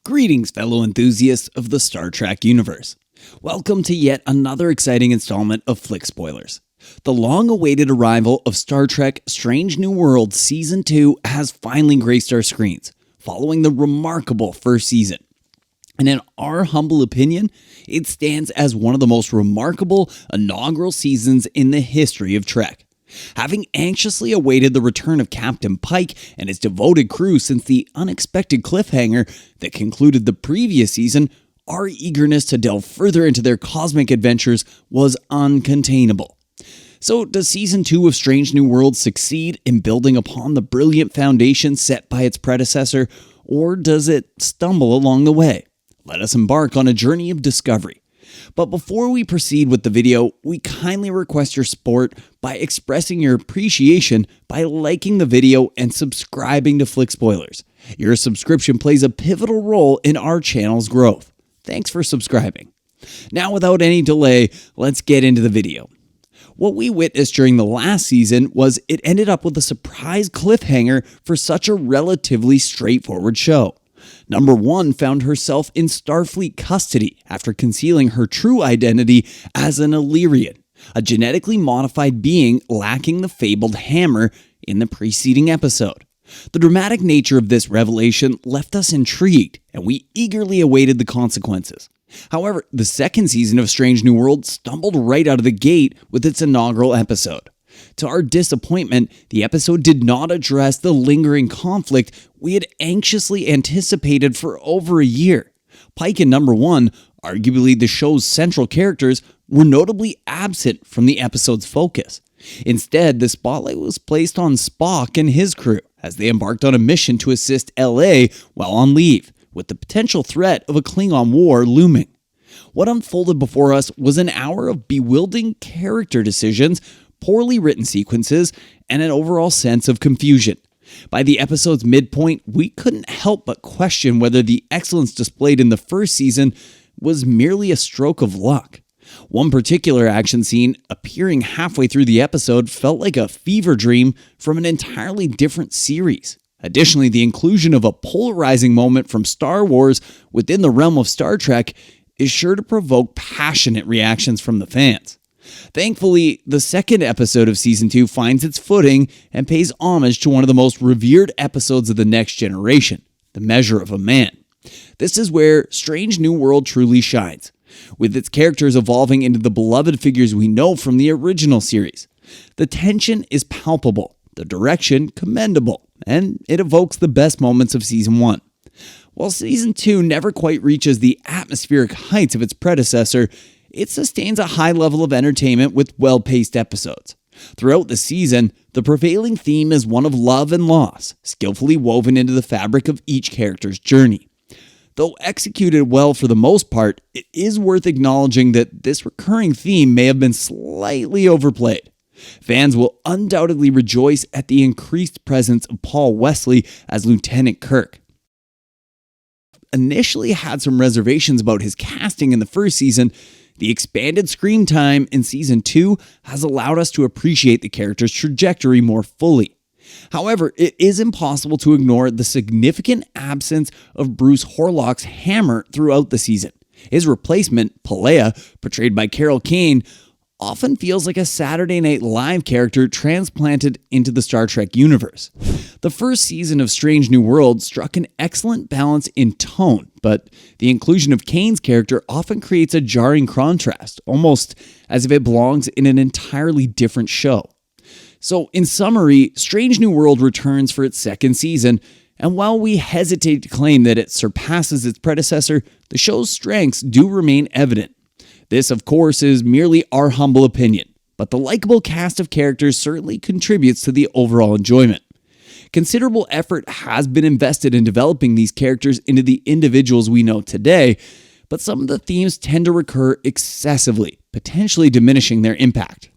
Greetings, fellow enthusiasts of the Star Trek universe. Welcome to yet another exciting installment of Flick Spoilers. The long-awaited arrival of Star Trek Strange New Worlds Season 2 has finally graced our screens, following the remarkable first season. And in our humble opinion, it stands as one of the most remarkable inaugural seasons in the history of Trek. Having anxiously awaited the return of Captain Pike and his devoted crew since the unexpected cliffhanger that concluded the previous season, our eagerness to delve further into their cosmic adventures was uncontainable. So, does Season 2 of Strange New Worlds succeed in building upon the brilliant foundation set by its predecessor, or does it stumble along the way? Let us embark on a journey of discovery. But before we proceed with the video, we kindly request your support by expressing your appreciation by liking the video and subscribing to Flick Spoilers. Your subscription plays a pivotal role in our channel's growth. Thanks for subscribing. Now, without any delay, let's get into the video. What we witnessed during the last season was it ended up with a surprise cliffhanger for such a relatively straightforward show. Number 1 found herself in Starfleet custody after concealing her true identity as an Illyrian, a genetically modified being lacking the fabled hammer in the preceding episode. The dramatic nature of this revelation left us intrigued, and we eagerly awaited the consequences. However, the second season of Strange New Worlds stumbled right out of the gate with its inaugural episode. To our disappointment, the episode did not address the lingering conflict we had anxiously anticipated for over a year. Pike and Number 1, arguably the show's central characters, were notably absent from the episode's focus. Instead, the spotlight was placed on Spock and his crew as they embarked on a mission to assist LA while on leave, with the potential threat of a Klingon war looming. What unfolded before us was an hour of bewildering character decisions, poorly written sequences, and an overall sense of confusion. By the episode's midpoint, we couldn't help but question whether the excellence displayed in the first season was merely a stroke of luck. One particular action scene, appearing halfway through the episode, felt like a fever dream from an entirely different series. Additionally, the inclusion of a polarizing moment from Star Wars within the realm of Star Trek is sure to provoke passionate reactions from the fans. Thankfully, the second episode of Season 2 finds its footing and pays homage to one of the most revered episodes of The Next Generation, The Measure of a Man. This is where Strange New World truly shines, with its characters evolving into the beloved figures we know from the original series. The tension is palpable, the direction commendable, and it evokes the best moments of Season 1. While Season 2 never quite reaches the atmospheric heights of its predecessor, it sustains a high level of entertainment with well-paced episodes. Throughout the season, the prevailing theme is one of love and loss, skillfully woven into the fabric of each character's journey. Though executed well for the most part, it is worth acknowledging that this recurring theme may have been slightly overplayed. Fans will undoubtedly rejoice at the increased presence of Paul Wesley as Lieutenant Kirk. Initially had some reservations about his casting in the first season, the expanded screen time in Season 2 has allowed us to appreciate the character's trajectory more fully. However, it is impossible to ignore the significant absence of Bruce Horlock's hammer throughout the season. His replacement, Pelea, portrayed by Carol Kane, often feels like a Saturday Night Live character transplanted into the Star Trek universe. The first season of Strange New Worlds struck an excellent balance in tone, but the inclusion of Kane's character often creates a jarring contrast, almost as if it belongs in an entirely different show. So, in summary, Strange New World returns for its second season, and while we hesitate to claim that it surpasses its predecessor, the show's strengths do remain evident. This, of course, is merely our humble opinion, but the likable cast of characters certainly contributes to the overall enjoyment. Considerable effort has been invested in developing these characters into the individuals we know today, but some of the themes tend to recur excessively, potentially diminishing their impact.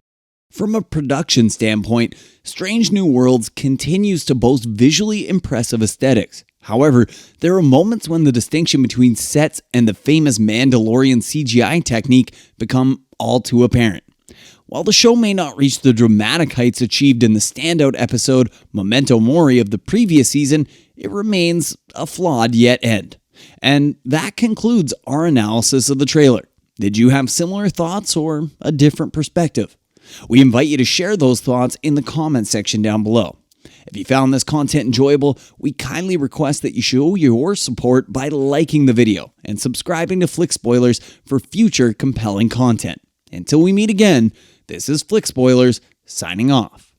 From a production standpoint, Strange New Worlds continues to boast visually impressive aesthetics. However, there are moments when the distinction between sets and the famous Mandalorian CGI technique become all too apparent. While the show may not reach the dramatic heights achieved in the standout episode Memento Mori of the previous season, it remains a flawed yet end. And that concludes our analysis of the trailer. Did you have similar thoughts or a different perspective? We invite you to share those thoughts in the comment section down below. If you found this content enjoyable, we kindly request that you show your support by liking the video and subscribing to Flick Spoilers for future compelling content. Until we meet again, this is Flick Spoilers signing off.